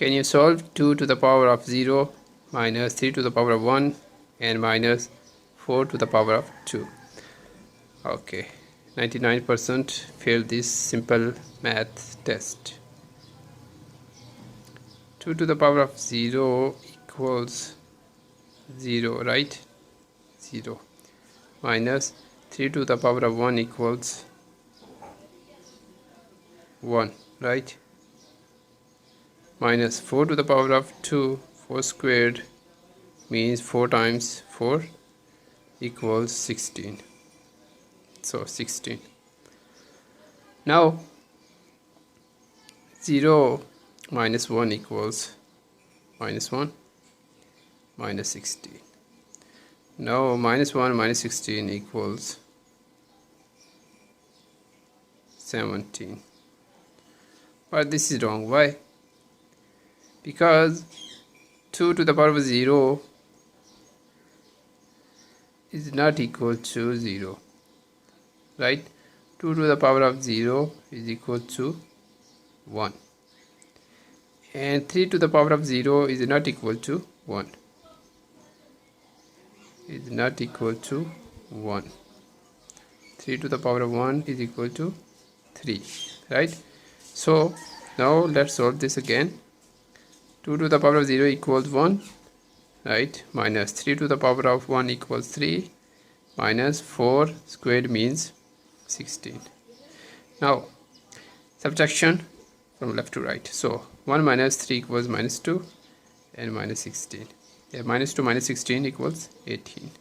Can you solve 2 to the power of 0 minus 3 to the power of 1 and minus 4 to the power of 2? Okay, 99% failed this simple math test. 2 to the power of 0 equals 0, right? 0 minus 3 to the power of 1 equals 1, right? Minus 4 to the power of 2, 4 squared means 4 times 4 equals 16. So 16. Now 0 minus 1 equals minus 1 minus 16. Now minus 1 minus 16 equals 17. But this is wrong. Why? Because 2 to the power of 0 is not equal to 0, right? 2 to the power of 0 is equal to 1, and 3 to the power of 0 is not equal to 1, is not equal to 1. 3 to the power of 1 is equal to 3, right? So now let's solve this again. 2 to the power of 0 equals 1, right? Minus 3 to the power of 1 equals 3, minus 4 squared means 16. Now subtraction from left to right. So 1 minus 3 equals minus 2 and minus 16. Yeah, minus 2 minus 16 equals 18.